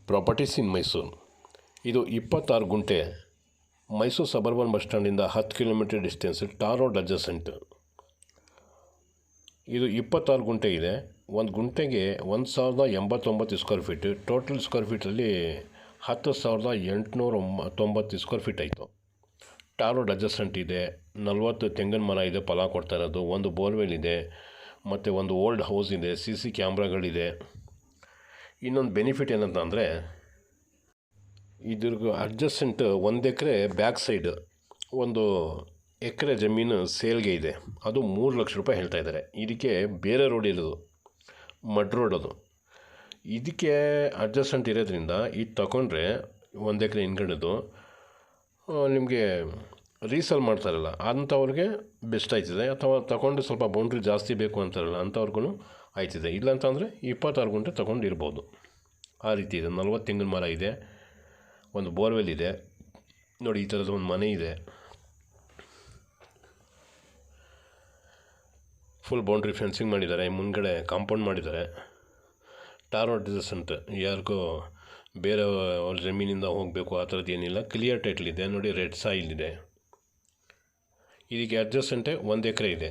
Properties ಇನ್ ಮೈಸೂರು. ಇದು 26 ಗುಂಟೆ Mysuru suburban bus ಸ್ಟ್ಯಾಂಡಿಂದ 10 kilometre distance, tar road adjacent. ಇದು 26 ಗುಂಟೆ ಇದೆ. ಒಂದು ಗುಂಟೆಗೆ 1089 ಸ್ಕ್ವೇರ್ ಫೀಟ್. ಟೋಟಲ್ ಸ್ಕ್ವೇರ್ ಫೀಟಲ್ಲಿ 10,890 ಸ್ಕ್ವೇರ್ ಫೀಟ್ ಆಯಿತು. ಟಾರ್ ರೋಡ್ ಅಡ್ಜಸೆಂಟ್ ಇದೆ. 40 ತೆಂಗಿನ ಮರ ಇದೆ ಫಲ ಕೊಡ್ತಾ ಇರೋದು. ಒಂದು ಬೋರ್ವೆಲ್ ಇದೆ ಮತ್ತು ಒಂದು ಓಲ್ಡ್ ಹೌಸ್ ಇದೆ. CC ಕ್ಯಾಮ್ರಾಗಳಿದೆ. ಇನ್ನೊಂದು ಬೆನಿಫಿಟ್ ಏನಂತ ಅಂದರೆ, ಇದ್ರ ಅಡ್ಜಸೆಂಟ್ 1 ಎಕರೆ ಬ್ಯಾಕ್ ಸೈಡ್ 1 ಎಕರೆ ಜಮೀನು ಸೇಲ್ಗೆ ಇದೆ. ಅದು 3 ಲಕ್ಷ ರೂಪಾಯಿ ಹೇಳ್ತಾ ಇದ್ದಾರೆ. ಇದಕ್ಕೆ ಬೇರೆ ರೋಡ್ ಇರೋದು, ಮಡ್ ರೋಡ್ ಅದು. ಇದಕ್ಕೆ ಅಡ್ಜಸೆಂಟ್ ಇರೋದ್ರಿಂದ ಇದು ತಗೊಂಡ್ರೆ 1 ಎಕರೆ ಹಿಂದ್ಗಡೆದು ನಿಮಗೆ ರೀಸೇಲ್ ಮಾಡ್ತಾರಲ್ಲ ಅಂಥವ್ರಿಗೆ ಬೆಸ್ಟ್ ಆಯ್ತದೆ. ಅಥವಾ ತಗೊಂಡು ಸ್ವಲ್ಪ ಬೌಂಡ್ರಿ ಜಾಸ್ತಿ ಬೇಕು ಅಂತಾರಲ್ಲ ಅಂಥವ್ರಿಗೂ ಆಯ್ತದೆ. ಇಲ್ಲಾಂತಂದರೆ 26 ಗುಂಟೆ ತೊಗೊಂಡಿರ್ಬೋದು. ಆ ರೀತಿ ಇದೆ. 40 ತೆಂಗಿನ ಮರ ಇದೆ, ಒಂದು ಬೋರ್ವೆಲ್ ಇದೆ. ನೋಡಿ, ಈ ಥರದ ಒಂದು ಮನೆ ಇದೆ. ಫುಲ್ ಬೌಂಡ್ರಿ ಫೆನ್ಸಿಂಗ್ ಮಾಡಿದ್ದಾರೆ. ಮುಂದ್ಗಡೆ ಕಾಂಪೌಂಡ್ ಮಾಡಿದ್ದಾರೆ. Tar road adjacent. ಯಾರಿಗೂ ಬೇರೆ ಅವ್ರ ಜಮೀನಿಂದ ಹೋಗಬೇಕು ಆ ಥರದ್ದು ಏನಿಲ್ಲ. ಕ್ಲಿಯರ್ ಟೈಟ್ಲ್ ಇದೆ. ನೋಡಿ, ರೆಡ್ ಸಾಯಿಲ್ ಇದೆ. ಇದಕ್ಕೆ ಅಡ್ಜಸೆಂಟೇ 1 ಎಕರೆ ಇದೆ.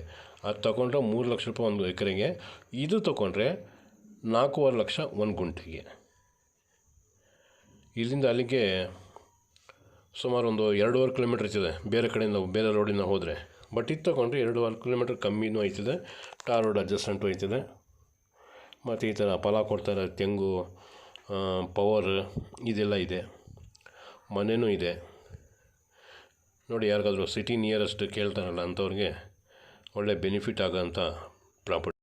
ಅದು ತೊಗೊಂಡ್ರೆ 3 ಲಕ್ಷ ರೂಪಾಯಿ 1 ಎಕರೆಗೆ. ಇದು ತೊಗೊಂಡ್ರೆ 4.5 ಲಕ್ಷ 1 ಗುಂಟೆಗೆ. ಇಲ್ಲಿಂದ ಅಲ್ಲಿಗೆ ಸುಮಾರು ಒಂದು 2.5 ಕಿಲೋಮೀಟ್ರ್ ಇರ್ತದೆ ಬೇರೆ ಕಡೆಯಿಂದ, ಬೇರೆ ರೋಡಿಂದ ಹೋದರೆ. ಬಟ್ ಇದು ತೊಗೊಂಡ್ರೆ 2.5 ಕಿಲೋಮೀಟ್ರ್ ಕಮ್ಮಿನೂ ಆಯ್ತದೆ. ಟಾರ್ ರೋಡ್ ಅಡ್ಜಸೆಂಟು ಆಯ್ತದೆ. ಮತ್ತು ಈ ಥರ ಫಲ ಕೊಡ್ತಾರೆ, ತೆಂಗು, ಪವರ್ ಇದೆಲ್ಲ ಇದೆ. ಮನೆಯೂ ಇದೆ. ನೋಡಿ, ಯಾರಿಗಾದ್ರೂ ಸಿಟಿ ನಿಯರೆಸ್ಟ್ ಕೇಳ್ತಾರಲ್ಲ ಅಂಥವ್ರಿಗೆ ಒಳ್ಳೆ ಬೆನಿಫಿಟ್ ಆಗೋಂಥ ಪ್ರಾಪರ್ಟಿ.